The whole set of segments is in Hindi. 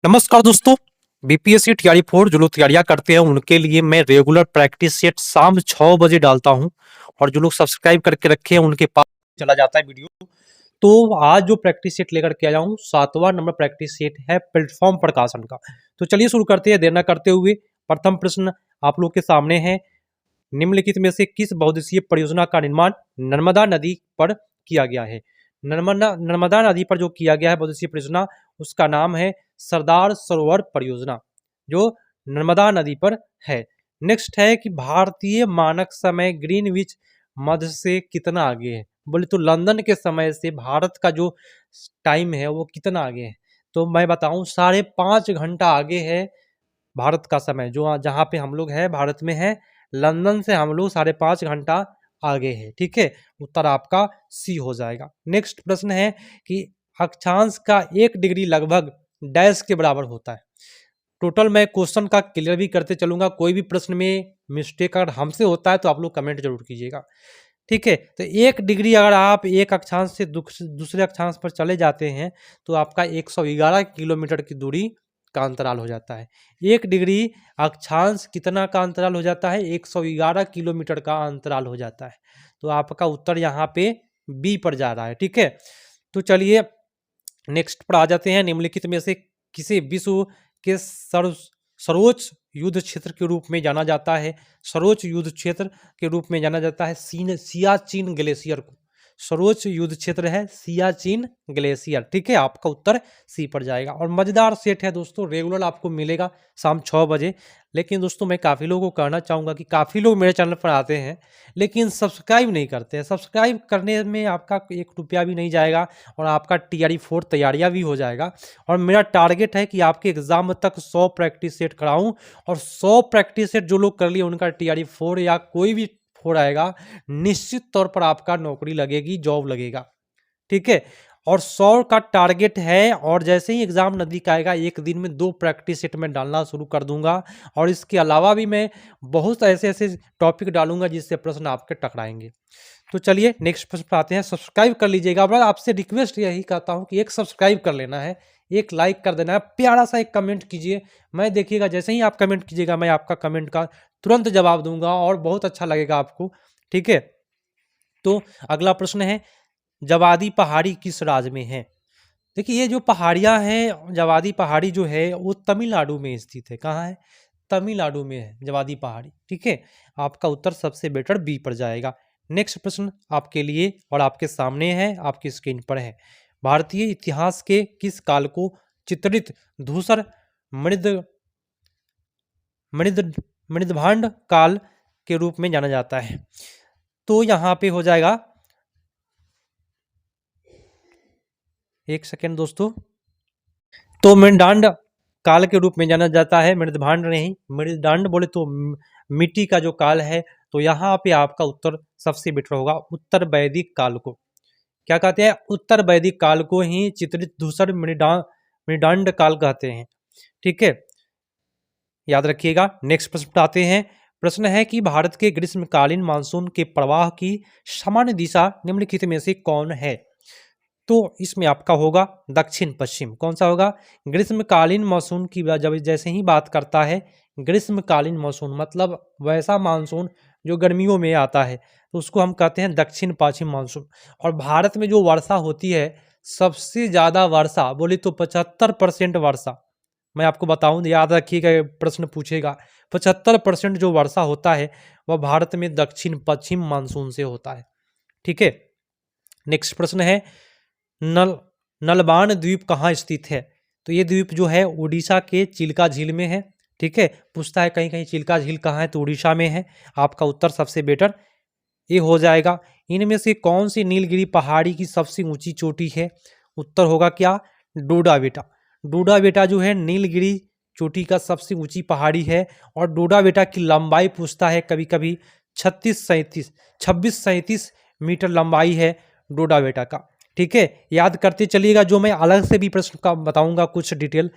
नमस्कार दोस्तों। बीपीएससी टीआरई 4 जो लोग तैयारियां करते हैं उनके लिए मैं रेगुलर प्रैक्टिस सेट शाम 6 बजे डालता हूं और जो लोग सब्सक्राइब करके रखे हैं उनके पास चला जाता है वीडियो। तो आज जो प्रैक्टिस सेट लेकर के आया हूं 7वां नंबर प्रैक्टिस सेट है प्लेटफॉर्म प्रकाशन का। तो चलिए शुरू करते हैं देर न करते हुए। प्रथम प्रश्न आप लोग के सामने है, निम्नलिखित में से किस बहुउद्देशीय परियोजना का निर्माण नर्मदा नदी पर किया गया है? नर्मदा नदी पर जो किया गया है बहुउद्देशीय परियोजना उसका नाम है सरदार सरोवर परियोजना, जो नर्मदा नदी पर है। नेक्स्ट है कि भारतीय मानक समय ग्रीनविच मध्य से कितना आगे है? बोले तो लंदन के समय से भारत का जो टाइम है वो कितना आगे है? तो मैं बताऊं 5.5 घंटा आगे है भारत का समय। जो जहाँ पे हम लोग है भारत में है, लंदन से हम लोग 5.5 घंटा आगे है। ठीक है, उत्तर आपका सी हो जाएगा। नेक्स्ट प्रश्न है कि अक्षांश का 1 डिग्री लगभग डैश के बराबर होता है। टोटल मैं क्वेश्चन का क्लियर भी करते चलूंगा, कोई भी प्रश्न में मिस्टेक अगर हमसे होता है तो आप लोग कमेंट जरूर कीजिएगा। ठीक है, तो 1 डिग्री अगर आप एक अक्षांश से दूसरे अक्षांश पर चले जाते हैं तो आपका 111 किलोमीटर की दूरी का अंतराल हो जाता है। 1 डिग्री अक्षांश कितना का अंतराल हो जाता है? 111 किलोमीटर का अंतराल हो जाता है। तो आपका उत्तर यहाँ पे बी पर जा रहा है। ठीक है, तो चलिए नेक्स्ट पर आ जाते हैं। निम्नलिखित में से किसे विश्व के सर्वोच्च युद्ध क्षेत्र के रूप में जाना जाता है? सर्वोच्च युद्ध क्षेत्र के रूप में जाना जाता है सियाचिन ग्लेशियर को। सर्वोच्च युद्ध क्षेत्र है सियाचिन ग्लेशियर। ठीक है, आपका उत्तर सी पर जाएगा। और मजेदार सेट है दोस्तों, रेगुलर आपको मिलेगा शाम 6 बजे। लेकिन दोस्तों मैं काफ़ी लोगों को कहना चाहूँगा कि काफ़ी लोग मेरे चैनल पर आते हैं लेकिन सब्सक्राइब नहीं करते हैं। सब्सक्राइब करने में आपका 1 रुपया भी नहीं जाएगा और आपका टीआरई 4 तैयारियाँ भी हो जाएगा। और मेरा टारगेट है कि आपके एग्जाम तक 100 प्रैक्टिस सेट कराऊं और 100 प्रैक्टिस सेट जो लोग कर लिए उनका टीआरई 4 या कोई भी 4 आएगा, निश्चित तौर पर आपका नौकरी लगेगी, जॉब लगेगा। ठीक है, और 100 का टारगेट है। और जैसे ही एग्जाम नज़दीक आएगा एक दिन में 2 प्रैक्टिस सेट में डालना शुरू कर दूंगा। और इसके अलावा भी मैं बहुत ऐसे ऐसे टॉपिक डालूंगा जिससे प्रश्न आपके टकराएंगे। तो चलिए नेक्स्ट प्रश्न पर आते हैं। सब्सक्राइब कर लीजिएगा। मैं आपसे रिक्वेस्ट यही करता हूं कि एक सब्सक्राइब कर लेना है, एक लाइक कर देना है, प्यारा सा एक कमेंट कीजिए। मैं देखिएगा जैसे ही आप कमेंट कीजिएगा मैं आपका कमेंट का तुरंत जवाब दूंगा और बहुत अच्छा लगेगा आपको। ठीक है, तो अगला प्रश्न है, जवादी पहाड़ी किस राज्य में है? देखिए ये जो पहाड़ियाँ हैं, जवादी पहाड़ी जो है वो तमिलनाडु में स्थित है। कहाँ है? तमिलनाडु में है जवादी पहाड़ी। ठीक है, आपका उत्तर सबसे बेटर बी पर जाएगा। नेक्स्ट प्रश्न आपके लिए और आपके सामने है, आपकी स्क्रीन पर है। भारतीय इतिहास के किस काल को चित्रित धूसर मृद मृद मृदभांड काल के रूप में जाना जाता है? तो यहाँ पे हो जाएगा, एक सेकेंड दोस्तों, तो मृदभांड काल के रूप में जाना जाता है, मृदभांड नहीं, मृदभांड बोले तो मिट्टी का जो काल है। तो यहाँ पे आपका उत्तर सबसे बेटर होगा, उत्तर वैदिक काल को क्या कहते हैं? उत्तर वैदिक काल को ही चित्रित धूसर मृदंड काल कहते हैं। ठीक है, याद रखिएगा। नेक्स्ट प्रश्न पर आते हैं। प्रश्न है कि भारत के ग्रीष्मकालीन मानसून के प्रवाह की सामान्य दिशा निम्नलिखित में से कौन है? तो इसमें आपका होगा दक्षिण पश्चिम। कौन सा होगा? ग्रीष्मकालीन मानसून की जब जैसे ही बात करता है, ग्रीष्मकालीन मानसून मतलब वैसा मानसून जो गर्मियों में आता है, तो उसको हम कहते हैं दक्षिण पश्चिम मानसून। और भारत में जो वर्षा होती है, सबसे ज़्यादा वर्षा बोले तो 75% वर्षा, मैं आपको बताऊं, याद रखिएगा प्रश्न पूछेगा, 75% जो वर्षा होता है वह भारत में दक्षिण पश्चिम मानसून से होता है। ठीक है, नेक्स्ट प्रश्न है, नलबान द्वीप कहाँ स्थित है? तो ये द्वीप जो है उड़ीसा के चिल्का झील में है। ठीक है, पूछता है कहीं कहीं चिल्का झील कहाँ है, तो उड़ीसा में है। आपका उत्तर सबसे बेटर ये हो जाएगा। इनमें से कौन सी नीलगिरी पहाड़ी की सबसे ऊंची चोटी है? उत्तर होगा क्या? डोडा बेटा। डोडा बेटा जो है नीलगिरी चोटी का सबसे ऊंची पहाड़ी है। और डोडा बेटा की लंबाई पूछता है कभी कभी 26-37 मीटर लंबाई है डोडा बेटा का। ठीक है, याद करते चलिएगा। जो मैं अलग से भी प्रश्न का बताऊंगा कुछ डिटेल,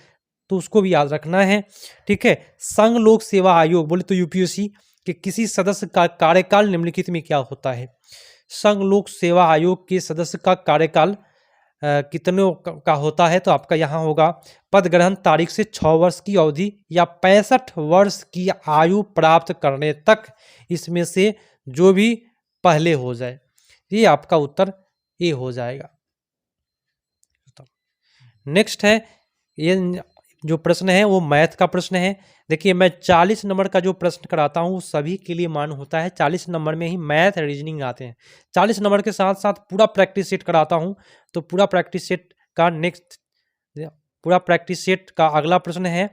तो उसको भी याद रखना है। ठीक है, संघ लोक सेवा आयोग बोले तो यूपीएससी के किसी सदस्य का कार्यकाल निम्नलिखित में क्या होता है? संघ लोक सेवा आयोग के सदस्य का कार्यकाल कितने का होता है, तो आपका यहाँ होगा पद ग्रहण तारीख से 6 वर्ष की अवधि या 65 वर्ष की आयु प्राप्त करने तक, इसमें से जो भी पहले हो जाए। ये आपका उत्तर ए हो जाएगा। नेक्स्ट है, ये जो प्रश्न है वो मैथ का प्रश्न है। देखिए, मैं 40 नंबर का जो प्रश्न कराता हूँ सभी के लिए मान होता है। 40 नंबर में ही मैथ रीजनिंग आते हैं। 40 नंबर के साथ साथ पूरा प्रैक्टिस सेट कराता हूँ। तो पूरा प्रैक्टिस सेट का अगला प्रश्न है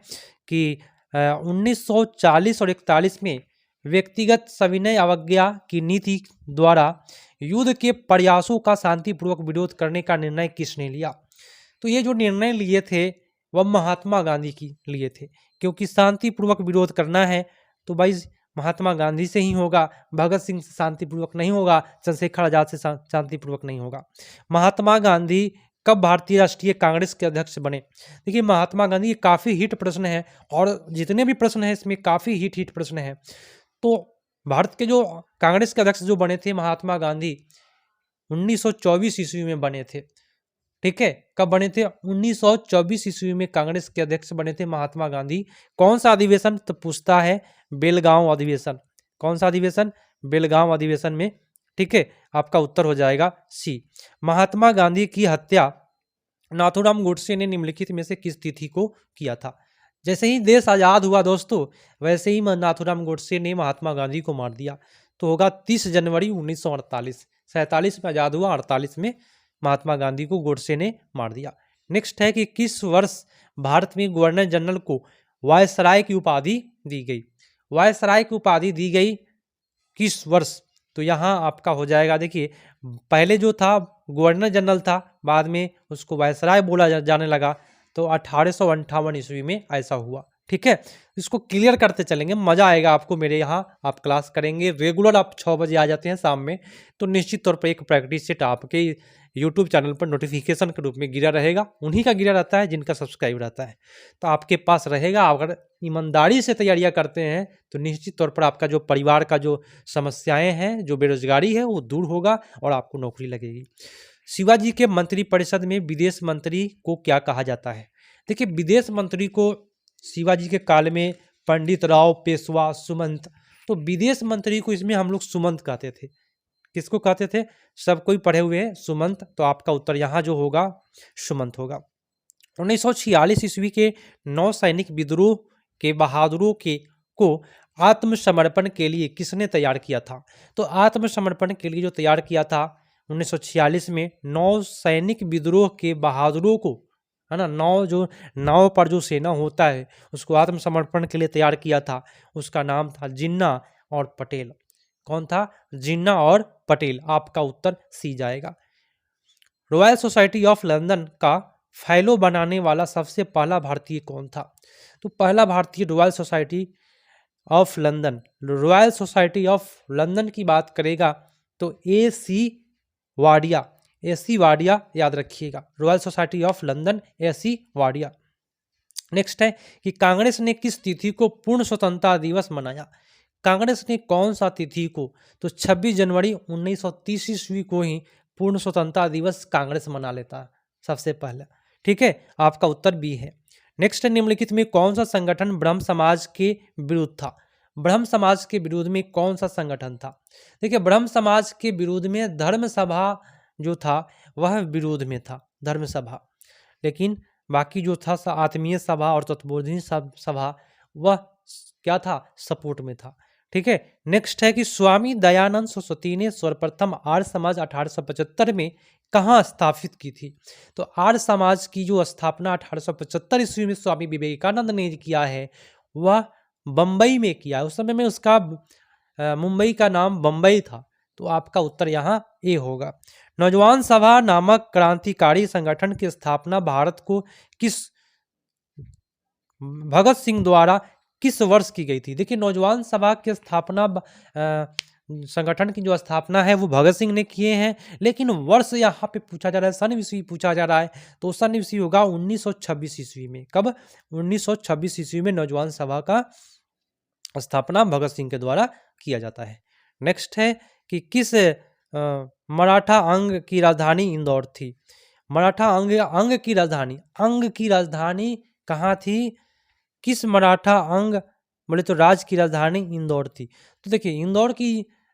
कि 1940 और 41 में व्यक्तिगत सविनय अवज्ञा की नीति द्वारा युद्ध के प्रयासों का शांतिपूर्वक विरोध करने का निर्णय किसने लिया? तो ये जो निर्णय लिए थे वह महात्मा गांधी की लिए थे, क्योंकि शांतिपूर्वक विरोध करना है तो भाई महात्मा गांधी से ही होगा। भगत सिंह से शांतिपूर्वक नहीं होगा, चंद्रशेखर आजाद से शांतिपूर्वक नहीं होगा। महात्मा गांधी कब भारतीय राष्ट्रीय कांग्रेस के अध्यक्ष बने? देखिए, महात्मा गांधी काफ़ी हिट प्रश्न है और जितने भी प्रश्न हैं इसमें काफ़ी हिट प्रश्न है। तो भारत के जो कांग्रेस के अध्यक्ष जो बने थे महात्मा गांधी 1924 ईस्वी में बने थे। ठीक है, कब बने थे? 1924 ईस्वी में कांग्रेस के अध्यक्ष बने थे महात्मा गांधी। कौन सा अधिवेशन? तो पूछता है बेलगांव अधिवेशन। कौन सा अधिवेशन? बेलगांव अधिवेशन में। ठीक है, आपका उत्तर हो जाएगा सी। महात्मा गांधी की हत्या नाथूराम गोडसे ने निम्नलिखित में से किस तिथि को किया था? जैसे ही देश आज़ाद हुआ दोस्तों, वैसे ही नाथूराम गोडसे ने महात्मा गांधी को मार दिया। तो होगा 30 जनवरी 1948। 47 में आज़ाद हुआ, 48 में महात्मा गांधी को गोडसे ने मार दिया। नेक्स्ट है कि किस वर्ष भारत में गवर्नर जनरल को वायसराय की उपाधि दी गई? वायसराय की उपाधि दी गई किस वर्ष? तो यहाँ आपका हो जाएगा, देखिए पहले जो था गवर्नर जनरल था, बाद में उसको वायसराय बोला जाने लगा। तो 1858 ईस्वी में ऐसा हुआ। ठीक है, इसको क्लियर करते चलेंगे, मज़ा आएगा आपको मेरे यहाँ। आप क्लास करेंगे रेगुलर, आप 6 बजे आ जाते हैं शाम में, तो निश्चित तौर पर एक प्रैक्टिस सेट आपके यूट्यूब चैनल पर नोटिफिकेशन के रूप में गिरा रहेगा। उन्हीं का गिरा रहता है जिनका सब्सक्राइब रहता है, तो आपके पास रहेगा। अगर ईमानदारी से तैयारियां करते हैं तो निश्चित तौर पर आपका जो परिवार का जो समस्याएं हैं, जो बेरोजगारी है, वो दूर होगा और आपको नौकरी लगेगी। शिवाजी के मंत्रिपरिषद में विदेश मंत्री को क्या कहा जाता है? देखिए, विदेश मंत्री को शिवाजी के काल में पंडित राव पेशवा सुमंत, तो विदेश मंत्री को इसमें हम लोग सुमंत कहते थे। किसको कहते थे? सब कोई पढ़े हुए हैं, सुमंत। तो आपका उत्तर यहाँ जो होगा सुमंत होगा। 1946 ईस्वी के नौसैनिक विद्रोह के बहादुरों को आत्मसमर्पण के लिए किसने तैयार किया था? तो आत्मसमर्पण के लिए जो तैयार किया था 1946 में नौसैनिक विद्रोह के बहादुरों को, है ना, नाव पर जो सेना होता है उसको आत्मसमर्पण के लिए तैयार किया था। उसका नाम था जिन्ना और पटेल। कौन था? जिन्ना और पटेल। आपका उत्तर सी जाएगा। रॉयल सोसाइटी ऑफ लंदन का फेलो बनाने वाला सबसे पहला भारतीय कौन था? तो पहला भारतीय रॉयल सोसाइटी ऑफ लंदन की बात करेगा तो AC वाडिया याद रखिएगा। Royal society of London AC Wadia. Next है कि कांग्रेस ने किस तिथि को पूर्ण स्वतंत्रता दिवस मनाया? कांग्रेस ने कौन सा तिथि को? तो 26 जनवरी 1930 ईस्वी को ही पूर्ण स्वतंत्रता दिवस कांग्रेस मना लेता है सबसे पहले। ठीक है, आपका उत्तर बी है। नेक्स्ट, निम्नलिखित में कौन सा संगठन ब्रह्म समाज के विरुद्ध था? ब्रह्म समाज के विरोध में कौन सा संगठन था? देखिए, ब्रह्म समाज के विरोध में धर्म सभा जो था वह विरोध में था, धर्म सभा। लेकिन बाकी जो था आत्मीय सभा और तत्वबोधिनी सभा वह क्या था? सपोर्ट में था। ठीक है, नेक्स्ट है कि स्वामी दयानंद सरस्वती ने सर्वप्रथम आर्य समाज 1875 में कहाँ स्थापित की थी? तो आर्य समाज की जो स्थापना 1875 ईस्वी में स्वामी विवेकानंद ने किया है वह बम्बई में किया। उस समय में उसका मुंबई का नाम बम्बई था। तो आपका उत्तर यहाँ ए होगा। नौजवान सभा नामक क्रांतिकारी संगठन की स्थापना भारत को भगत सिंह द्वारा किस वर्ष की गई थी? देखिए, नौजवान सभा की स्थापना संगठन की जो स्थापना है वो भगत सिंह ने किए हैं, लेकिन वर्ष यहाँ पे पूछा जा रहा है, सन ईस्वी पूछा जा रहा है, तो सन ईस्वी होगा 1926 ईस्वी में। कब? 1926 ईस्वी में नौजवान सभा का स्थापना भगत सिंह के द्वारा किया जाता है। नेक्स्ट है कि किस मराठा अंग की राजधानी इंदौर थी? मराठा अंग की राजधानी कहाँ थी? किस मराठा अंग, बोले तो राज्य की राजधानी इंदौर थी। तो देखिए इंदौर की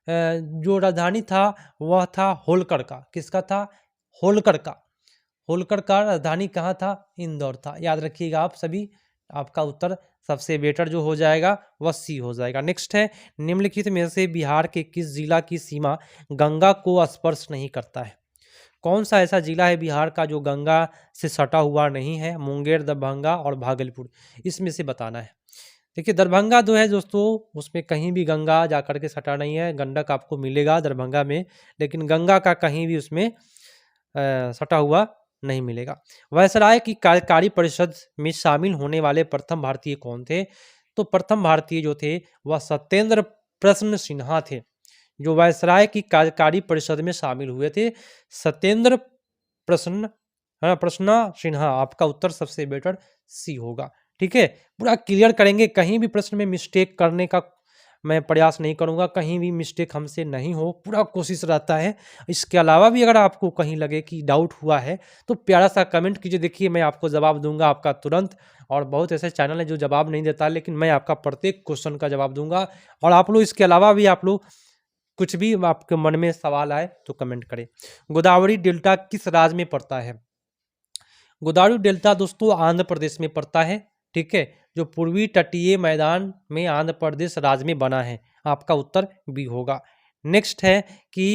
जो राजधानी था वह था होलकर का। किसका था? होलकर का। होलकर का राजधानी कहाँ था? इंदौर था। याद रखिएगा आप सभी। आपका उत्तर सबसे बेटर जो हो जाएगा वह सी हो जाएगा। नेक्स्ट है, निम्नलिखित में से बिहार के किस जिला की सीमा गंगा को स्पर्श नहीं करता है? कौन सा ऐसा जिला है बिहार का जो गंगा से सटा हुआ नहीं है? मुंगेर, दरभंगा और भागलपुर, इसमें से बताना है। देखिए दरभंगा जो है दोस्तों, उसमें कहीं भी गंगा जाकर के सटा नहीं है। गंडक आपको मिलेगा दरभंगा में, लेकिन गंगा का कहीं भी उसमें सटा हुआ नहीं मिलेगा। वायसराय की कार्यकारी परिषद में शामिल होने वाले प्रथम भारतीय कौन थे? तो प्रथम भारतीय जो थे वह सत्येंद्र प्रसन्न सिन्हा थे, जो वायसराय की कार्यकारी परिषद में शामिल हुए थे। सत्येंद्र प्रसन्न सिन्हा। आपका उत्तर सबसे बेटर सी होगा। ठीक है, पूरा क्लियर करेंगे, कहीं भी प्रश्न में मिस्टेक करने का मैं प्रयास नहीं करूंगा, कहीं भी मिस्टेक हमसे नहीं हो, पूरा कोशिश रहता है। इसके अलावा भी अगर आपको कहीं लगे कि डाउट हुआ है तो प्यारा सा कमेंट कीजिए, देखिए मैं आपको जवाब दूंगा आपका तुरंत। और बहुत ऐसे चैनल है जो जवाब नहीं देता, लेकिन मैं आपका प्रत्येक क्वेश्चन का जवाब दूंगा। और आप लोग इसके अलावा भी आप लोग कुछ भी आपके मन में सवाल आए तो कमेंट करें। गोदावरी डेल्टा किस राज्य में पड़ता है? गोदावरी डेल्टा दोस्तों आंध्र प्रदेश में पड़ता है। ठीक है, जो पूर्वी तटीय मैदान में आंध्र प्रदेश राज्य में बना है। आपका उत्तर बी होगा। नेक्स्ट है कि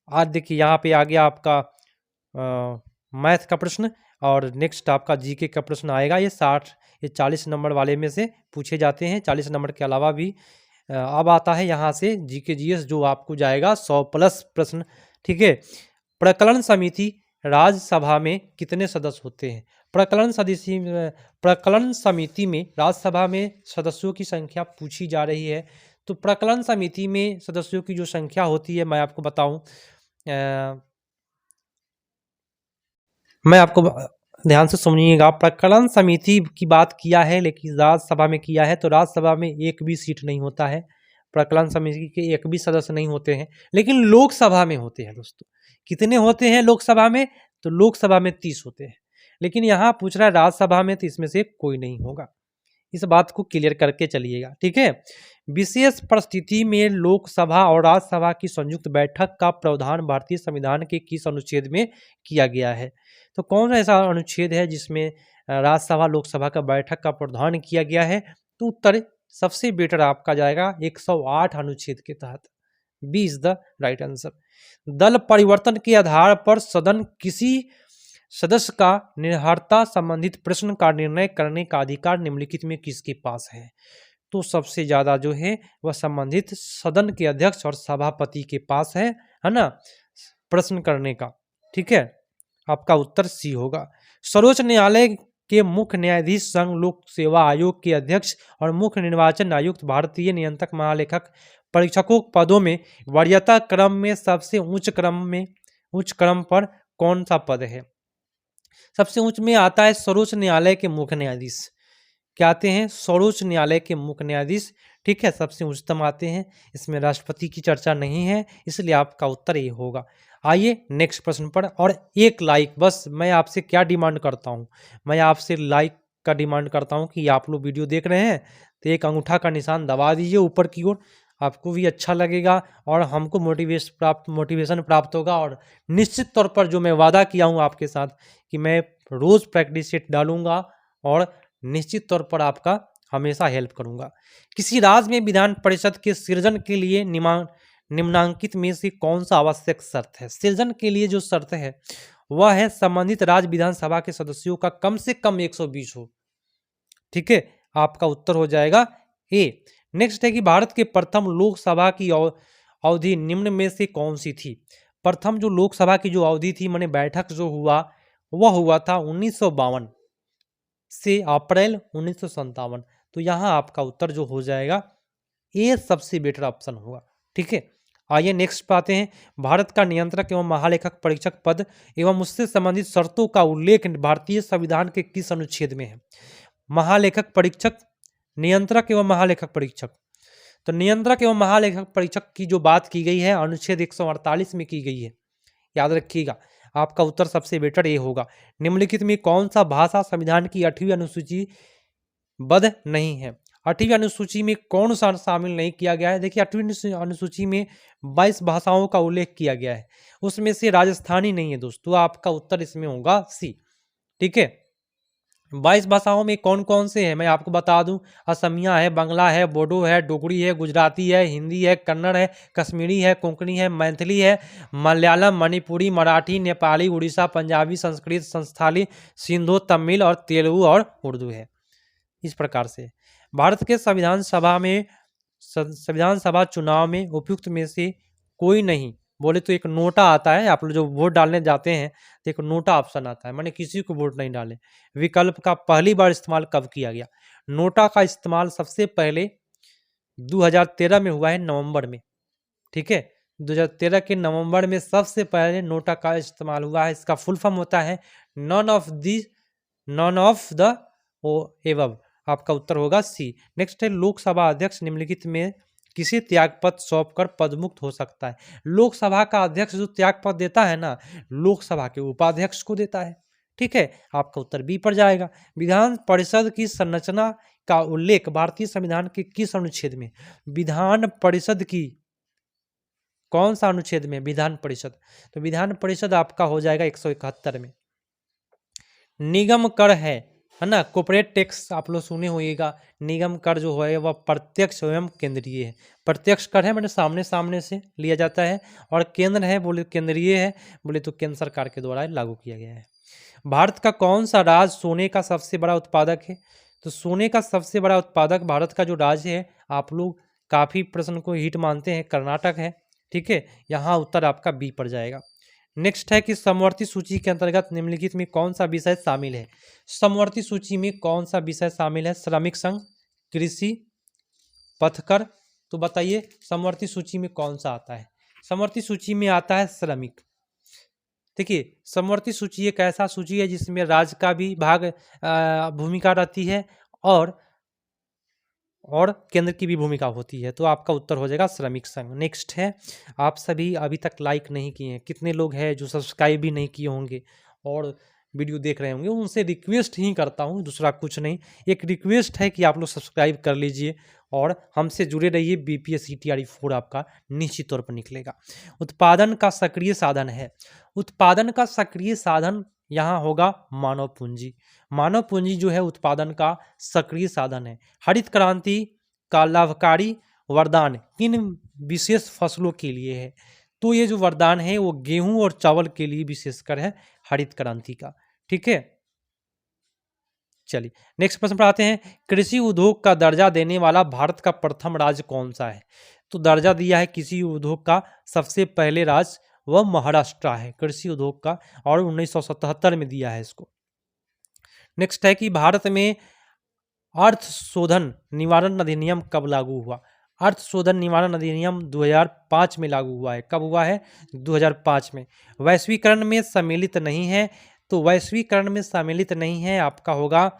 आज देखिए यहाँ पे आ गया आपका मैथ का प्रश्न, और नेक्स्ट आपका जीके का प्रश्न आएगा। ये 40 नंबर वाले में से पूछे जाते हैं। 40 नंबर के अलावा भी अब आता है यहाँ से जीके जीएस, जो आपको जाएगा 100+ प्रश्न। ठीक है, प्रकलन समिति राज्यसभा में कितने सदस्य होते हैं? प्रकलन समिति में राज्यसभा में सदस्यों की संख्या पूछी जा रही है। तो प्रकलन समिति में सदस्यों की जो संख्या होती है मैं आपको बताऊं, मैं आपको ध्यान से सुनिएगा। प्रकलन समिति की बात किया है, लेकिन राज्यसभा में किया है, तो राज्यसभा में एक भी सीट नहीं होता है। प्रकलन समिति के एक भी सदस्य नहीं होते हैं, लेकिन लोकसभा में होते हैं दोस्तों। कितने होते हैं लोकसभा में? तो लोकसभा में 30 होते हैं, लेकिन यहाँ पूछ रहा है राज्यसभा में, तो इसमें से कोई नहीं होगा। इस बात को क्लियर करके चलिएगा। ठीक है, विशेष परिस्थिति में लोकसभा और राज्यसभा की संयुक्त बैठक का प्रावधान भारतीय संविधान के किस अनुच्छेद में किया गया है? तो कौन सा ऐसा अनुच्छेद है जिसमें राज्यसभा लोकसभा का बैठक का प्रावधान किया गया है? तो उत्तर सबसे बेटर आपका जाएगा 108 अनुच्छेद के तहत। B is the right answer. दल परिवर्तन के आधार पर सदन किसी सदस्य का निर्हरता संबंधित प्रश्न का निर्णय करने का अधिकार निम्नलिखित में किसके पास है? तो सबसे ज्यादा जो है वह संबंधित सदन के अध्यक्ष और सभापति के पास है ना, प्रश्न करने का। ठीक है, आपका उत्तर सी होगा। सर्वोच्च न्यायालय के मुख्य न्यायाधीश संघ लोक सेवा आयोग के अध्यक्ष और मुख्य निर्वाचन आयुक्त भारतीय नियंत्रक महालेखक परीक्षकों पदों में वरीयता क्रम में सबसे उच्च क्रम पर कौन सा पद है? सबसे उच्च में आता है सर्वोच्च न्यायालय के मुख्य न्यायाधीश। क्या आते हैं? सर्वोच्च न्यायालय के मुख्य न्यायाधीश। ठीक है, सबसे उच्चतम आते हैं। इसमें राष्ट्रपति की चर्चा नहीं है, इसलिए आपका उत्तर ये होगा। आइए नेक्स्ट प्रश्न पर। और एक लाइक, बस मैं आपसे क्या डिमांड करता हूँ, मैं आपसे लाइक का डिमांड करता हूँ कि आप लोग वीडियो देख रहे हैं तो एक अंगूठा का निशान दबा दीजिए ऊपर की ओर, आपको भी अच्छा लगेगा और हमको मोटिवेशन प्राप्त होगा। और निश्चित तौर पर जो मैं वादा किया हूँ आपके साथ कि मैं रोज प्रैक्टिस सेट डालूंगा और निश्चित तौर पर आपका हमेशा हेल्प करूंगा। किसी राज्य में विधान परिषद के सृजन के लिए निम्नांकित में से कौन सा आवश्यक शर्त है? सृजन के लिए जो शर्त है वह है संबंधित राज्य विधानसभा के सदस्यों का कम से कम 120 हो। ठीक है, आपका उत्तर हो जाएगा ए। नेक्स्ट है कि भारत के प्रथम लोकसभा की अवधि निम्न में से कौन सी थी? प्रथम जो लोकसभा की जो अवधि थी, माने बैठक जो हुआ वह हुआ था 1952 से अप्रैल 1957। तो यहाँ आपका उत्तर जो हो जाएगा ए सबसे बेटर ऑप्शन होगा। ठीक है, आइए नेक्स्ट पे आते हैं। भारत का नियंत्रक एवं महालेखक परीक्षक पद एवं उससे संबंधित शर्तों का उल्लेख भारतीय संविधान के किस अनुच्छेद में है? महालेखक परीक्षक, नियंत्रक एवं महालेखक परीक्षक। तो नियंत्रक एवं महालेखक परीक्षक की जो बात की गई है अनुच्छेद 148 में की गई है, याद रखिएगा। आपका उत्तर सबसे बेटर ये होगा। निम्नलिखित में कौन सा भाषा संविधान की 8वीं अनुसूची बद्ध नहीं है? 8वीं अनुसूची में कौन सा शामिल नहीं किया गया है? देखिए 8वीं अनुसूची में 22 भाषाओं का उल्लेख किया गया है, उसमें से राजस्थानी नहीं है दोस्तों। आपका उत्तर इसमें होगा सी। ठीक है, 22 भाषाओं में कौन कौन से हैं मैं आपको बता दूं। असमिया है, बांग्ला है, बोडो है, डोगरी है, गुजराती है, हिंदी है, कन्नड़ है, कश्मीरी है, कोंकणी है, मैथिली है, मलयालम, मणिपुरी, मराठी, नेपाली, उड़ीसा, पंजाबी, संस्कृत, संस्थाली, सिंधो, तमिल और तेलुगु और उर्दू है। इस प्रकार से भारत के संविधान सभा चुनाव में उपयुक्त में से कोई नहीं, बोले तो एक नोटा आता है। आप लोग जो वोट डालने जाते हैं तो एक नोटा ऑप्शन आता है, माने किसी को वोट नहीं डाले। विकल्प का पहली बार इस्तेमाल कब किया गया? नोटा का इस्तेमाल सबसे पहले 2013 में हुआ है, नवंबर में। ठीक है, 2013 के नवंबर में सबसे पहले नोटा का इस्तेमाल हुआ है। इसका फुल फॉर्म होता है नॉन ऑफ द एबव। आपका उत्तर होगा सी। नेक्स्ट है लोकसभा अध्यक्ष निम्नलिखित में किसे त्यागपत्र सौंपकर पदमुक्त हो सकता है? लोकसभा का अध्यक्ष जो त्यागपत्र देता है ना, लोकसभा के उपाध्यक्ष को देता है। ठीक है, आपका उत्तर बी पर जाएगा। विधान परिषद की संरचना का उल्लेख भारतीय संविधान के किस अनुच्छेद में? विधान परिषद की कौन सा अनुच्छेद में? विधान परिषद, तो विधान परिषद आपका हो जाएगा 171 में। निगम कर है ना, कॉर्पोरेट टैक्स आप लोग सुने होइएगा। निगम कर जो है वह प्रत्यक्ष एवं केंद्रीय है। प्रत्यक्ष कर है मैंने सामने सामने से लिया जाता है, और केंद्र है बोले केंद्रीय है, बोले तो केंद्र सरकार के द्वारा लागू किया गया है। भारत का कौन सा राज्य सोने का सबसे बड़ा उत्पादक है? तो सोने का सबसे बड़ा उत्पादक भारत का जो राज्य है, आप लोग काफी प्रश्न को हिट मानते हैं, कर्नाटक है। ठीक है, यहाँ उत्तर आपका बी पर जाएगा। नेक्स्ट है कि समवर्ती सूची के अंतर्गत निम्नलिखित में कौन सा विषय शामिल है? समवर्ती सूची में कौन सा विषय शामिल है? श्रमिक संघ, कृषि, पथकर। तो बताइए समवर्ती सूची में कौन सा आता है? समवर्ती सूची में आता है श्रमिक। देखिए समवर्ती सूची एक ऐसा सूची है जिसमें राज्य का भी भाग भूमिका रहती है, और केंद्र की भी भूमिका होती है। तो आपका उत्तर हो जाएगा श्रमिक संघ। नेक्स्ट है, आप सभी अभी तक लाइक नहीं किए हैं, कितने लोग हैं जो सब्सक्राइब भी नहीं किए होंगे और वीडियो देख रहे होंगे, उनसे रिक्वेस्ट ही करता हूं, दूसरा कुछ नहीं। एक रिक्वेस्ट है कि आप लोग सब्सक्राइब कर लीजिए और हमसे जुड़े रहिए। बीपीएससी TRE 4 आपका निश्चित तौर पर निकलेगा। उत्पादन का सक्रिय साधन है, उत्पादन का सक्रिय साधन यहाँ होगा मानव पूंजी। मानव पूंजी जो है उत्पादन का सक्रिय साधन है। हरित क्रांति का लाभकारी वरदान किन विशेष फसलों के लिए है? तो ये जो वरदान है वो गेहूं और चावल के लिए विशेषकर है, हरित क्रांति का। ठीक है, चलिए नेक्स्ट प्रश्न पर आते हैं। कृषि उद्योग का दर्जा देने वाला भारत का प्रथम राज्य कौन सा है? तो दर्जा दिया है कृषि उद्योग का सबसे पहले राज्य वह महाराष्ट्र है कृषि उद्योग का, और 1977 में दिया है इसको। नेक्स्ट है कि भारत में अर्थ शोधन निवारण अधिनियम कब लागू हुआ? अर्थ शोधन निवारण अधिनियम 2005 में लागू हुआ है। कब हुआ है? 2005 में। वैश्वीकरण में सम्मिलित नहीं है, तो वैश्वीकरण में सम्मिलित नहीं है आपका होगा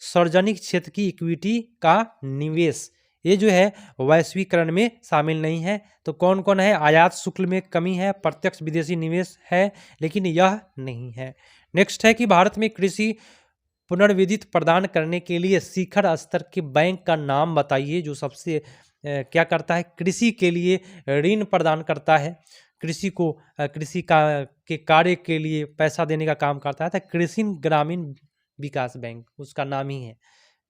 सार्वजनिक क्षेत्र की इक्विटी का निवेश। ये जो है वैश्वीकरण में शामिल नहीं है। तो कौन कौन है? आयात शुल्क में कमी है, प्रत्यक्ष विदेशी निवेश है, लेकिन यह नहीं है। नेक्स्ट है कि भारत में कृषि पुनर्विदित प्रदान करने के लिए शिखर स्तर के बैंक का नाम बताइए, जो सबसे क्या करता है? कृषि के लिए ऋण प्रदान करता है, कृषि को कृषि का के कार्य के लिए पैसा देने का काम करता है। तो कृषि ग्रामीण विकास बैंक उसका नाम ही है।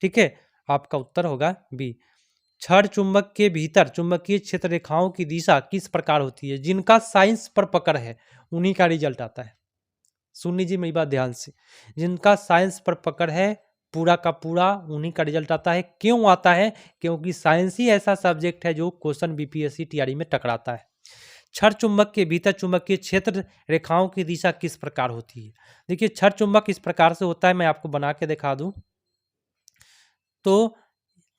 ठीक है, आपका उत्तर होगा बी। छड़ चुंबक के भीतर चुंबकीय क्षेत्र रेखाओं की दिशा किस प्रकार होती है? जिनका साइंस पर पकड़ है उन्हीं का रिजल्ट आता है। सुन लीजिए मेरी बात ध्यान से, जिनका साइंस पर पकड़ है पूरा का पूरा उन्हीं का रिजल्ट आता है। क्यों आता है? क्योंकि साइंस ही ऐसा सब्जेक्ट है जो क्वेश्चन बीपीएससी TRE में टकराता है। छड़ चुंबक के भीतर चुंबकीय क्षेत्र रेखाओं की दिशा किस प्रकार होती है? देखिए छड़ चुंबक इस प्रकार से होता है, मैं आपको बना के दिखा दूं। तो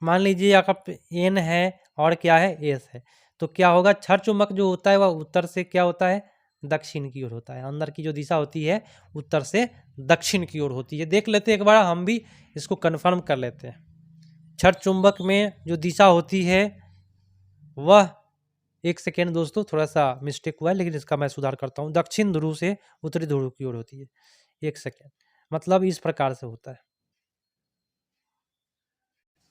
मान लीजिए आपका N है और क्या है? S है। तो क्या होगा? छड़ चुंबक जो होता है वह उत्तर से क्या होता है? दक्षिण की ओर होता है। अंदर की जो दिशा होती है उत्तर से दक्षिण की ओर होती है। देख लेते हैं एक बार, हम भी इसको कंफर्म कर लेते हैं। छड़ चुंबक में जो दिशा होती है वह एक सेकेंड दोस्तों, थोड़ा सा मिस्टेक हुआ है, लेकिन इसका मैं सुधार करता हूँ। दक्षिण ध्रुव से उत्तरी ध्रुव की ओर होती है। एक सेकेंड, मतलब इस प्रकार से होता है।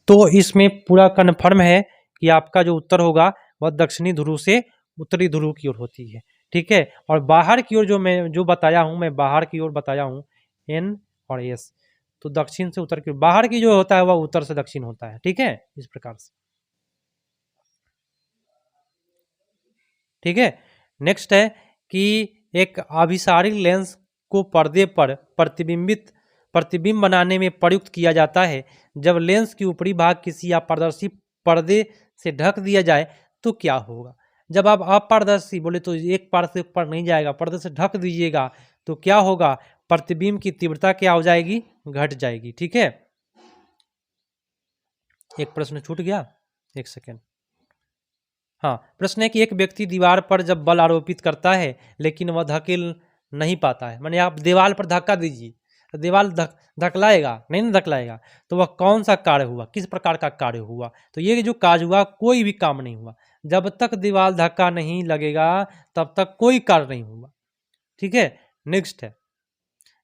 तो इसमें पूरा कन्फर्म है कि आपका जो उत्तर होगा वह दक्षिणी ध्रुव से उत्तरी ध्रुव की ओर होती है। ठीक है, और बाहर की ओर जो मैं जो बताया हूँ, मैं बाहर की ओर बताया हूँ एन और एस। तो दक्षिण से उत्तर की ओर, बाहर की जो होता है वह उत्तर से दक्षिण होता है। ठीक है, इस प्रकार से। ठीक है, नेक्स्ट है कि एक अभिसारी लेंस को पर्दे पर प्रतिबिंब बनाने में प्रयुक्त किया जाता है। जब लेंस की ऊपरी भाग किसी अपारदर्शी पर्दे से ढक दिया जाए तो क्या होगा? जब आप अपारदर्शी बोले तो एक पार से ऊपर नहीं जाएगा, पर्दे से ढक दीजिएगा तो क्या होगा? प्रतिबिंब की तीव्रता क्या हो जाएगी? घट जाएगी। ठीक है, एक प्रश्न छूट गया, एक सेकेंड। हाँ, प्रश्न है कि एक व्यक्ति दीवार पर जब बल आरोपित करता है लेकिन वह धकेल नहीं पाता है, माने आप दीवार पर धक्का दीजिए तो दीवार धकलाएगा नहीं, ना धकलाएगा, तो वह कौन सा कार्य हुआ, किस प्रकार का कार्य हुआ? तो ये जो कार्य हुआ, कोई भी काम नहीं हुआ। जब तक दीवार धक्का नहीं लगेगा तब तक कोई कार्य नहीं हुआ। ठीक है, नेक्स्ट है,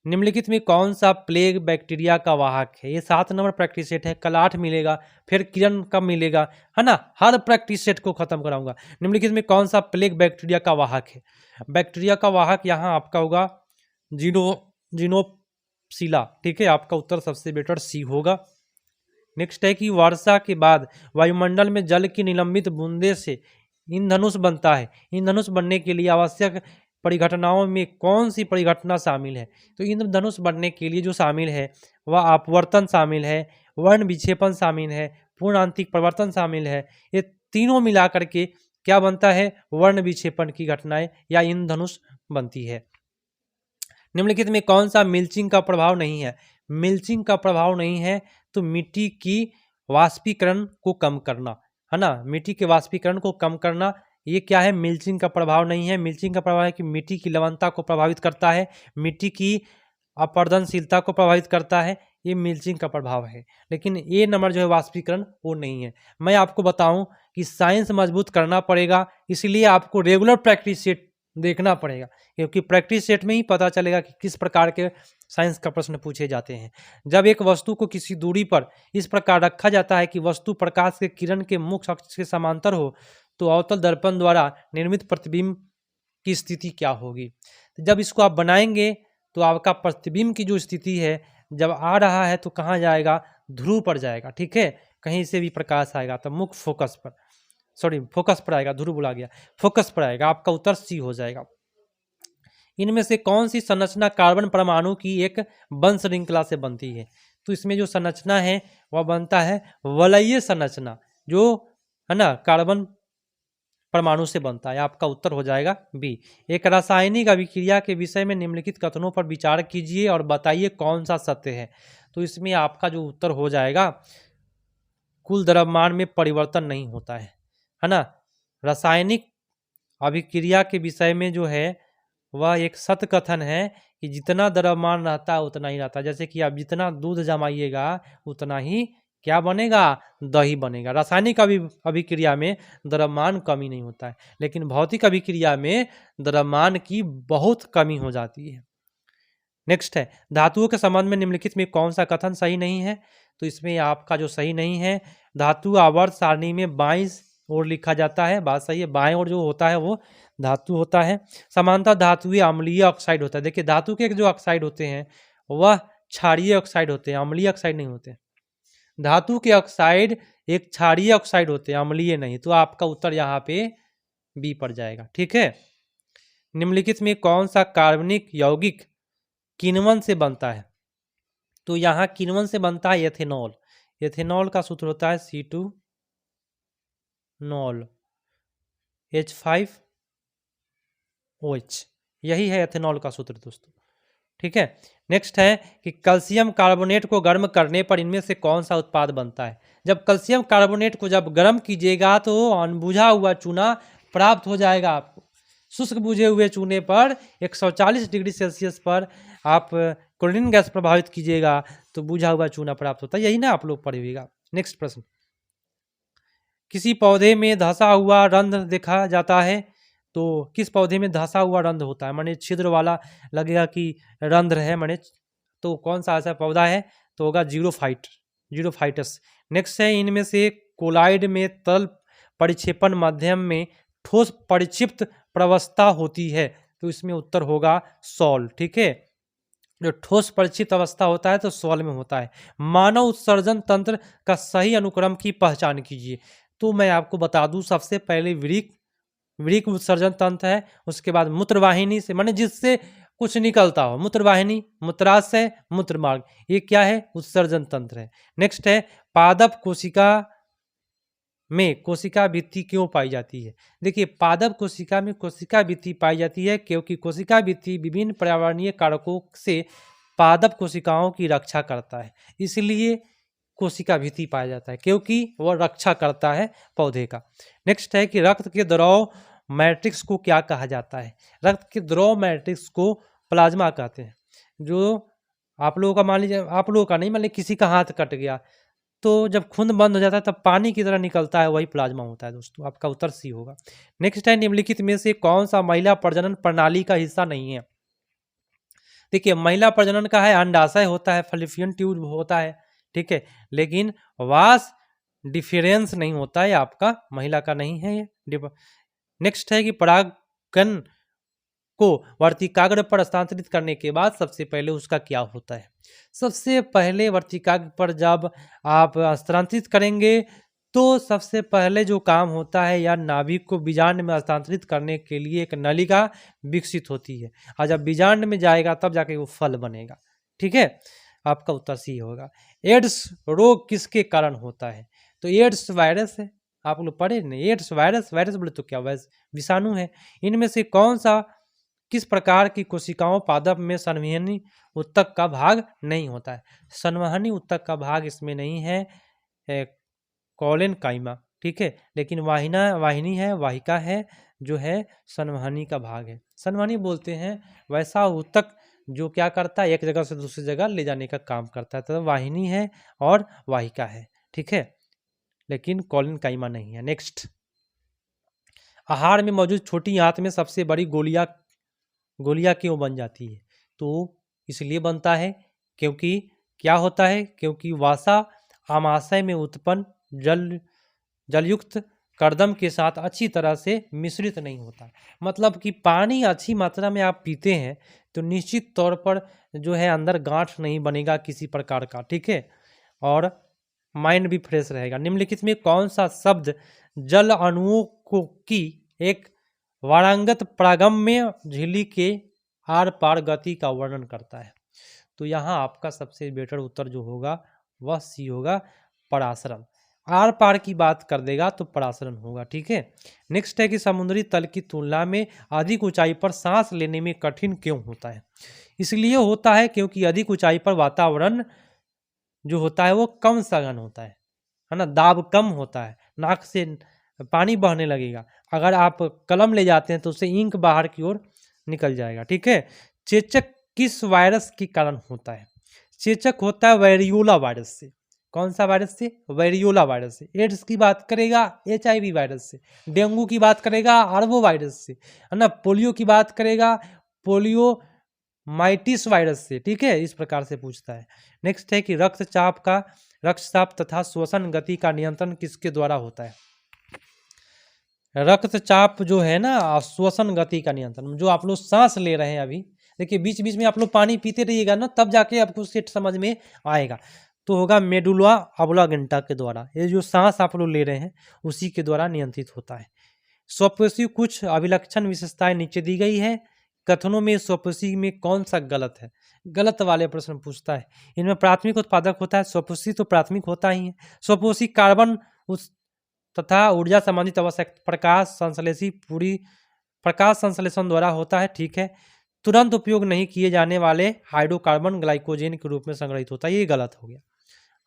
निम्नलिखित में कौन सा प्लेग बैक्टीरिया का वाहक है? ये 7 नंबर प्रैक्टिस सेट है, कल 8 मिलेगा, फिर किरण कब मिलेगा, है ना? हर प्रैक्टिस सेट को खत्म कराऊंगा। निम्नलिखित में कौन सा प्लेग बैक्टीरिया का वाहक है? बैक्टीरिया का वाहक यहाँ आपका होगा जीनोप्सिला। ठीक है, आपका उत्तर सबसे बेटर सी होगा। नेक्स्ट है कि वर्षा के बाद वायुमंडल में जल की निलंबित बूंदे से इंद्रधनुष बनता है। इंद्रधनुष बनने के लिए आवश्यक परिघटनाओं में कौन सी परिघटना शामिल है? तो इंद्रधनुष बनने के लिए जो शामिल है वह अपवर्तन शामिल है, वर्ण विक्षेपण शामिल है, पूर्ण आंतरिक परिवर्तन शामिल है। ये तीनों मिलाकर के क्या बनता है? वर्ण विक्षेपण की घटनाएं या इंद्रधनुष बनती है। निम्नलिखित में कौन सा मिल्चिंग का प्रभाव नहीं है? मिल्चिंग का प्रभाव नहीं है तो मिट्टी की वाष्पीकरण को कम करना, है ना? मिट्टी के वाष्पीकरण को कम करना, ये क्या है? मिल्चिंग का प्रभाव नहीं है। मिल्चिंग का प्रभाव है कि मिट्टी की लवणता को प्रभावित करता है, मिट्टी की अपरदनशीलता को प्रभावित करता है, ये मिल्चिंग का प्रभाव है। लेकिन ये नंबर जो है वाष्पीकरण, वो नहीं है। मैं आपको बताऊं कि साइंस मजबूत करना पड़ेगा, इसलिए आपको रेगुलर प्रैक्टिस सेट देखना पड़ेगा, क्योंकि प्रैक्टिस सेट में ही पता चलेगा कि किस प्रकार के साइंस का प्रश्न पूछे जाते हैं। जब एक वस्तु को किसी दूरी पर इस प्रकार रखा जाता है कि वस्तु प्रकाश के किरण के मुख्य अक्ष के समांतर हो, तो अवतल दर्पण द्वारा निर्मित प्रतिबिंब की स्थिति क्या होगी? जब इसको आप बनाएंगे तो आपका प्रतिबिंब की जो स्थिति है, जब आ रहा है तो कहाँ जाएगा? ध्रुव पर जाएगा। ठीक है, कहीं से भी प्रकाश आएगा तो मुख्य फोकस पर, सॉरी फोकस पर आएगा, ध्रुव बोला गया, फोकस पर आएगा। आपका उत्तर सी हो जाएगा। इनमें से कौन सी संरचना कार्बन परमाणु की एक बंध श्रृंखला से बनती है? तो इसमें जो संरचना है वह बनता है वलयीय संरचना, जो है ना कार्बन परमाणु से बनता है। आपका उत्तर हो जाएगा बी। एक रासायनिक अभिक्रिया के विषय में निम्नलिखित कथनों पर विचार कीजिए और बताइए कौन सा सत्य है। तो इसमें आपका जो उत्तर हो जाएगा, कुल द्रव्यमान में परिवर्तन नहीं होता है ना? रासायनिक अभिक्रिया के विषय में जो है वह एक सत्य कथन है कि जितना द्रव्यमान रहता है उतना ही रहता है। जैसे कि आप जितना दूध जमाइएगा उतना ही क्या बनेगा? दही बनेगा। रासायनिक अभिक्रिया में द्रव्यमान कमी नहीं होता है, लेकिन भौतिक अभिक्रिया में द्रव्यमान की बहुत कमी हो जाती है। नेक्स्ट है, धातुओं के संबंध में निम्नलिखित में कौन सा कथन सही नहीं है? तो इसमें आपका जो सही नहीं है, धातु आवर्त सारणी में बाईं ओर लिखा जाता है, बात सही है। बाएं ओर जो होता है वो धातु होता है। समानता धातुएं अम्लीय ऑक्साइड होता है। देखिए धातु के जो ऑक्साइड होते हैं वह क्षारीय ऑक्साइड होते हैं, अम्लीय ऑक्साइड नहीं होते। धातु के ऑक्साइड एक क्षारीय ऑक्साइड होते हैं, अम्लीय नहीं। तो आपका उत्तर यहाँ पे बी पर जाएगा। ठीक है, निम्नलिखित में कौन सा कार्बनिक यौगिक किण्वन से बनता है? तो यहाँ किण्वन से बनता है एथेनॉल। एथेनॉल का सूत्र होता है C2 नॉल H5OH, यही है एथेनॉल का सूत्र दोस्तों। ठीक है, नेक्स्ट है कि कैल्शियम कार्बोनेट को गर्म करने पर इनमें से कौन सा उत्पाद बनता है? जब कैल्शियम कार्बोनेट को जब गर्म कीजिएगा तो अनबुझा हुआ चूना प्राप्त हो जाएगा आपको। शुष्क बुझे हुए चूने पर 140 डिग्री सेल्सियस पर आप क्लोरीन गैस प्रभावित कीजिएगा तो बुझा हुआ चूना प्राप्त होता है। यही ना आप लोग पढ़िएगा। नेक्स्ट प्रश्न, किसी पौधे में धंसा हुआ रंध्र देखा जाता है, तो किस पौधे में धंसा हुआ रंध्र होता है, माने छिद्र वाला लगेगा कि रंध्र है, माने तो कौन सा ऐसा पौधा है, तो होगा जीरोफाइटस। नेक्स्ट है, इनमें से कोलाइड में तरल परिक्षेपण माध्यम में ठोस परिक्षिप्त प्रवस्था होती है, तो इसमें उत्तर होगा सॉल। ठीक है, जो ठोस परिचित अवस्था होता है तो सॉल में होता है। मानव उत्सर्जन तंत्र का सही अनुक्रम की पहचान कीजिए। तो मैं आपको बता दूं, सबसे पहले वृक्क उत्सर्जन तंत्र है, उसके बाद मूत्रवाहिनी से, माने जिससे कुछ निकलता हो, मूत्रवाहिनी, मूत्राशय, मूत्रमार्ग, ये क्या है, उत्सर्जन तंत्र है। नेक्स्ट है, पादप कोशिका में कोशिका भित्ति क्यों पाई जाती है। देखिए, पादप कोशिका में कोशिका भित्ति पाई जाती है क्योंकि कोशिका भित्ति विभिन्न पर्यावरणीय कारकों से पादप कोशिकाओं की रक्षा करता है, इसलिए कोशिका भित्ति पाया जाता है, क्योंकि वह रक्षा करता है पौधे का। नेक्स्ट है कि रक्त के द्रव मैट्रिक्स को क्या कहा जाता है। रक्त के द्रव मैट्रिक्स को प्लाज्मा कहते हैं। जो आप लोगों का, मान लीजिए आप लोगों का नहीं, मान लीजिए किसी का हाथ कट गया, तो जब खून बंद हो जाता है तब पानी की तरह निकलता है, वही प्लाज्मा होता है दोस्तों। आपका उत्तर सी होगा। नेक्स्ट है, निम्नलिखित में से कौन सा महिला प्रजनन प्रणाली का हिस्सा नहीं है। देखिए, महिला प्रजनन का है अंडाशय होता है, फैलोपियन ट्यूब होता है, ठीक है, लेकिन वास डिफरेंस नहीं होता है, आपका महिला का नहीं है ये। नेक्स्ट है कि परागकण को वर्तिकाग्र पर हस्तांतरित करने के बाद सबसे पहले उसका क्या होता है। सबसे पहले वर्तिकाग्र पर जब आप हस्तांतरित करेंगे तो सबसे पहले जो काम होता है, या नाभिक को बीजांड में हस्तांतरित करने के लिए एक नलिका विकसित होती है, और जब बीजांड में जाएगा तब जाके वो फल बनेगा। ठीक है, आपका उत्तर सी होगा। एड्स रोग किसके कारण होता है। तो एड्स वायरस है, आप लोग पढ़े नहीं, एड्स वायरस बोले तो क्या, विषाणु है। इनमें से कौन सा, किस प्रकार की कोशिकाओं पादप में संवहनी उत्तक का भाग नहीं होता है। संवहनी उत्तक का भाग इसमें नहीं है, कॉलन काइमा, ठीक है, लेकिन वाहिनी है, वाहिका है, जो है संवहनी का भाग है। संवहनी बोलते हैं वैसा उत्तक जो क्या करता है, एक जगह से दूसरी जगह ले जाने का काम करता है, तो वाहिनी है और वाहिका है, ठीक है, लेकिन कॉलन काइमा नहीं है। नेक्स्ट, आहार में मौजूद छोटी आंत में सबसे बड़ी गोलियां क्यों बन जाती है। तो इसलिए बनता है क्योंकि क्या होता है, क्योंकि वासा आमाशय में उत्पन्न जलयुक्त कर्दम के साथ अच्छी तरह से मिश्रित नहीं होता। मतलब कि पानी अच्छी मात्रा में आप पीते हैं तो निश्चित तौर पर जो है अंदर गांठ नहीं बनेगा किसी प्रकार का, ठीक है, और माइंड भी फ्रेश रहेगा। निम्नलिखित में कौन सा शब्द जल अणुओं को की एक वारांगत प्रागम्य झिल्ली के आर पार गति का वर्णन करता है। तो यहाँ आपका सबसे बेटर उत्तर जो होगा वह सी होगा, परासरण। आर पार की बात कर देगा तो परासरण होगा, ठीक है। नेक्स्ट है कि समुद्री तल की तुलना में अधिक ऊंचाई पर सांस लेने में कठिन क्यों होता है। इसलिए होता है क्योंकि अधिक ऊंचाई पर वातावरण जो होता है वो कम सघन होता है ना, दाब कम होता है, नाक से पानी बहने लगेगा। अगर आप कलम ले जाते हैं तो उससे इंक बाहर की ओर निकल जाएगा, ठीक है। चेचक किस वायरस के कारण होता है। चेचक होता है वेरियोला वायरस से। कौन सा वायरस से, वेरियोला वायरस से। एड्स की बात करेगा HIV वायरस से। डेंगू की बात करेगा आर्बो वायरस से, है ना। पोलियो की बात करेगा पोलियो माइटिस वायरस से, ठीक है, इस प्रकार से पूछता है। नेक्स्ट है कि रक्तचाप तथा श्वसन गति का नियंत्रण किसके द्वारा होता है। रक्तचाप जो है ना, श्वसन गति का नियंत्रण, जो आप लोग सांस ले रहे हैं अभी, देखिए बीच बीच में आप लोग पानी पीते रहिएगा ना, तब जाके आपको सेट समझ में आएगा। तो होगा मेडुला ऑब्लांगेटा के द्वारा, ये जो सांस आप लोग ले रहे हैं उसी के द्वारा नियंत्रित होता है। स्वपेशी कुछ अभिलक्षण विशेषताएं नीचे दी गई है। कथनों में स्वपेशी में कौन सा गलत है। गलत वाले प्रश्न पूछता है। इनमें प्राथमिक उत्पादक होता है, स्वपेशी तो प्राथमिक होता ही है। स्वपेशी कार्बन तथा ऊर्जा संबंधित आवश्यक प्रकाश संश्लेषण द्वारा होता है, ठीक है। तुरंत उपयोग नहीं किए जाने वाले हाइड्रोकार्बन ग्लाइकोजेन के रूप में संग्रहित होता है, ये गलत हो गया,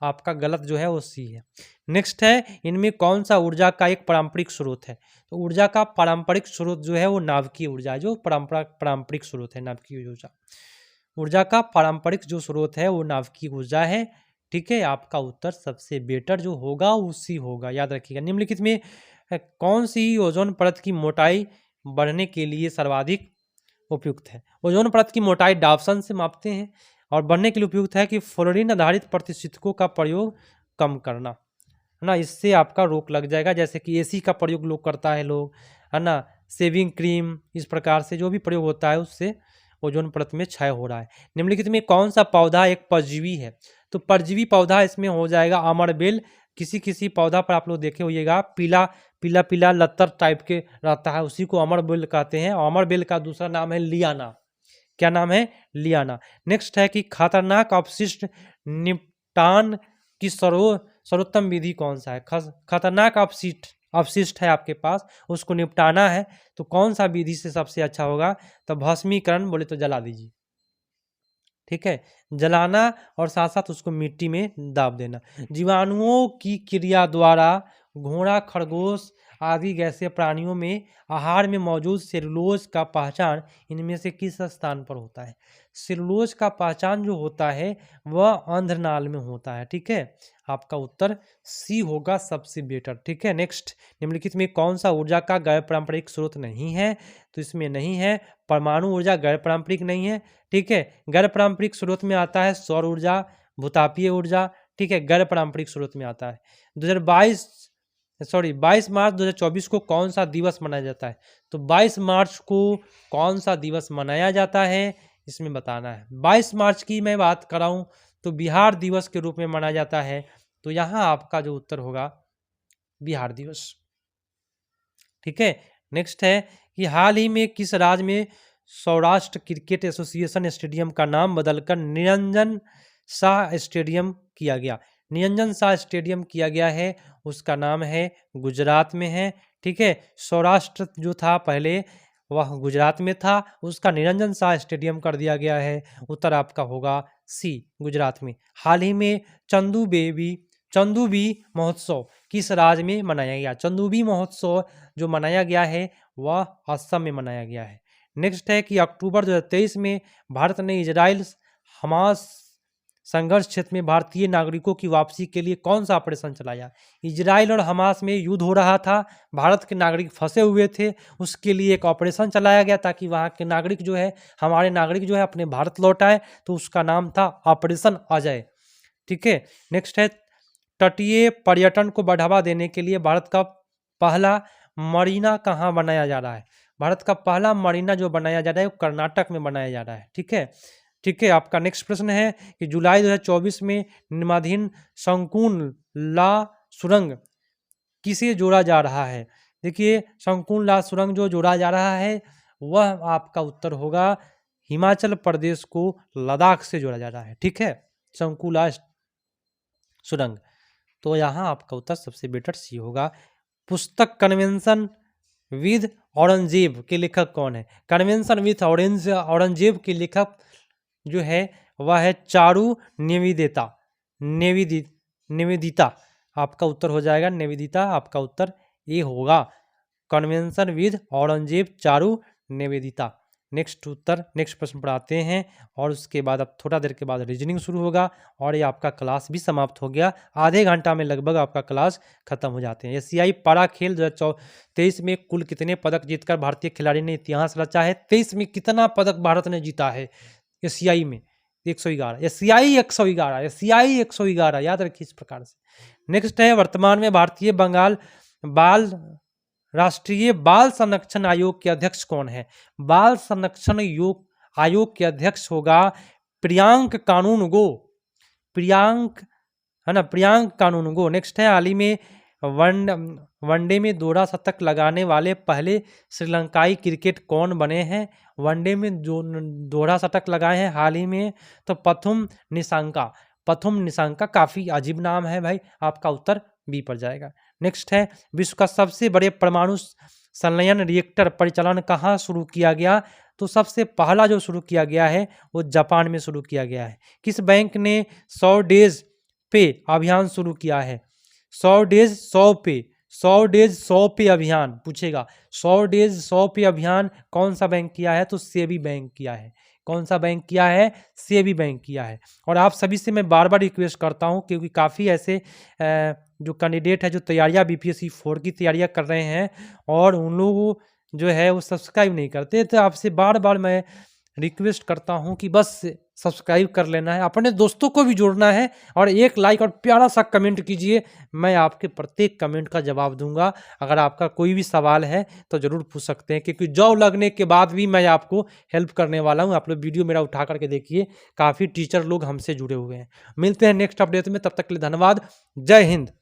आपका गलत जो है वो सी है। नेक्स्ट है, इनमें कौन सा ऊर्जा का एक पारंपरिक स्रोत है। तो ऊर्जा का पारंपरिक स्रोत जो है वो नाभिकीय ऊर्जा है, जो पारंपरिक स्रोत है नाभिकीय ऊर्जा। ऊर्जा का पारंपरिक जो स्रोत है वो नाभिकीय ऊर्जा है, ठीक है, आपका उत्तर सबसे बेटर जो होगा उसी होगा, याद रखिएगा। निम्नलिखित में कौन सी ओजोन परत की मोटाई बढ़ने के लिए सर्वाधिक उपयुक्त है? ओजोन परत की मोटाई डाप्सन से मापते हैं और बढ़ने के लिए उपयुक्त है कि फ्लोरीन आधारित प्रतिष्ठितकों का प्रयोग कम करना, है ना। इससे आपका रोक लग जाएगा, जैसे कि एसी का प्रयोग लोग करता है लोग, है ना, शेविंग क्रीम, इस प्रकार से जो भी प्रयोग होता है उससे ओजोन परत में क्षय हो रहा है। निम्नलिखित में कौन सा पौधा एक परजीवी है? तो परजीवी पौधा इसमें हो जाएगा अमरबेल। किसी किसी पौधा पर आप लोग देखे होइएगा पीला पीला पीला लत्तर टाइप के रहता है, उसी को अमरबेल कहते हैं। अमरबेल का दूसरा नाम है लियाना। क्या नाम है? लियाना। नेक्स्ट है कि खतरनाक अपशिष्ट निपटान की सर्वोत्तम विधि कौन सा है? खतरनाक अपशिष्ट है आपके पास, उसको निपटाना है तो कौन सा विधि से सबसे अच्छा होगा? तो भस्मीकरण बोले तो जला दीजिए, ठीक है, जलाना और साथ साथ उसको मिट्टी में दाब देना। जीवाणुओं की क्रिया द्वारा घोड़ा, खरगोश आदि गैसीय प्राणियों में आहार में मौजूद सेलुलोज का पहचान इनमें से किस स्थान पर होता है? सेलुलोज का पहचान जो होता है वह अंधनाल में होता है, ठीक है। आपका उत्तर सी होगा सबसे बेटर, ठीक है। नेक्स्ट, निम्नलिखित में कौन सा ऊर्जा का गैर पारंपरिक स्रोत नहीं है? तो इसमें नहीं है, परमाणु ऊर्जा गैर पारंपरिक नहीं है, ठीक है। गैर पारंपरिक स्रोत में आता है सौर ऊर्जा, भूतापीय ऊर्जा, ठीक है, गैर पारंपरिक स्रोत में आता है। 22 मार्च 2024 को कौन सा दिवस मनाया जाता है? तो 22 मार्च को कौन सा दिवस मनाया जाता है इसमें बताना है। 22 मार्च की मैं बात कर रहा हूं तो बिहार दिवस के रूप में मनाया जाता है, तो यहां आपका जो उत्तर होगा बिहार दिवस, ठीक है। नेक्स्ट है कि हाल ही में किस राज्य में सौराष्ट्र क्रिकेट एसोसिएशन स्टेडियम का नाम बदलकर निरंजन शाह स्टेडियम किया गया? निरंजन शाह स्टेडियम किया गया है, उसका नाम है गुजरात में है, ठीक है। सौराष्ट्र जो था पहले वह गुजरात में था, उसका निरंजन शाह स्टेडियम कर दिया गया है। उत्तर आपका होगा सी, गुजरात में। हाल ही में चंदूबी महोत्सव किस राज्य में मनाया गया? चंदूबी महोत्सव जो मनाया गया है वह असम में मनाया गया है। नेक्स्ट है कि अक्टूबर 2023 में भारत ने इजराइल हमास संघर्ष क्षेत्र में भारतीय नागरिकों की वापसी के लिए कौन सा ऑपरेशन चलाया? इजराइल और हमास में युद्ध हो रहा था, भारत के नागरिक फंसे हुए थे, उसके लिए एक ऑपरेशन चलाया गया ताकि वहाँ के नागरिक जो है, हमारे नागरिक जो है अपने भारत लौट आए, तो उसका नाम था ऑपरेशन अजय, ठीक है। नेक्स्ट है तटीय पर्यटन को बढ़ावा देने के लिए भारत का पहला मरीना कहाँ बनाया जा रहा है? भारत का पहला मरीना जो बनाया जा रहा है वो कर्नाटक में बनाया जा रहा है, ठीक है, ठीक है। आपका नेक्स्ट प्रश्न है कि जुलाई 2024 में निर्माणाधीन संकुल ला सुरंग किसे जोड़ा जा रहा है? देखिए, संकुल ला सुरंग जो जोड़ा जा रहा है वह आपका उत्तर होगा हिमाचल प्रदेश को लद्दाख से जोड़ा जा रहा है, ठीक है, संकुल ला सुरंग। तो यहाँ आपका उत्तर सबसे बेटर सी होगा। पुस्तक कन्वेंशन विद औरंगजेब के लेखक कौन है? कन्वेंशन विद औरंगजेब के लेखक जो है वह है चारू निवेदिता। आपका उत्तर हो जाएगा निवेदिता, आपका उत्तर ए होगा। Convention with Aurangzeb, Charu Nivedita. Next प्रश्न पर आते हैं और उसके बाद अब थोड़ा देर के बाद रीजनिंग शुरू होगा और ये आपका क्लास भी समाप्त हो गया। आधे घंटा में लगभग आपका क्लास खत्म हो जाते हैं। एशियाई पारा खेल 2023 में कुल कितने पदक जीतकर भारतीय खिलाड़ी ने इतिहास रचा है? 23 में कितना पदक भारत ने जीता है एशियाई में? 111, एशियाई 111, याद रखिए इस प्रकार से। नेक्स्ट है वर्तमान में भारतीय राष्ट्रीय बाल संरक्षण आयोग के अध्यक्ष कौन है? बाल संरक्षण आयोग के अध्यक्ष होगा प्रियांक कानूनगो। नेक्स्ट है हाल ही में वनडे में दोहरा शतक लगाने वाले पहले श्रीलंकाई क्रिकेट कौन बने हैं? वनडे में जो दोहरा शतक लगाए हैं हाल ही में तो पथुम निसांका, काफी अजीब नाम है भाई, आपका उत्तर बी पर जाएगा। नेक्स्ट है विश्व का सबसे बड़े परमाणु संलयन रिएक्टर परिचालन कहाँ शुरू किया गया? तो सबसे पहला जो शुरू किया गया है वो जापान में शुरू किया गया है। किस बैंक ने 100 डेज पे अभियान शुरू किया है? 100 डेज 100 पे अभियान पूछेगा। 100 डेज 100 पे अभियान कौन सा बैंक किया है? तो सेबी बैंक किया है। कौन सा बैंक किया है? सेबी बैंक किया है। और आप सभी से मैं बार-बार रिक्वेस्ट करता हूँ, क्योंकि काफ़ी ऐसे जो कैंडिडेट है जो तैयारियाँ बीपीएससी 4 की तैयारियाँ कर रहे हैं और उन लोगों जो है वो सब्सक्राइब नहीं करते। तो आपसे बार-बार मैं रिक्वेस्ट करता हूँ कि बस सब्सक्राइब कर लेना है, अपने दोस्तों को भी जोड़ना है और एक लाइक और प्यारा सा कमेंट कीजिए। मैं आपके प्रत्येक कमेंट का जवाब दूँगा। अगर आपका कोई भी सवाल है तो ज़रूर पूछ सकते हैं, क्योंकि जॉब लगने के बाद भी मैं आपको हेल्प करने वाला हूँ। आप लोग वीडियो मेरा उठा करके देखिए, काफ़ी टीचर लोग हमसे जुड़े हुए हैं। मिलते हैं नेक्स्ट अपडेट में, तब तक के लिए धन्यवाद। जय हिंद।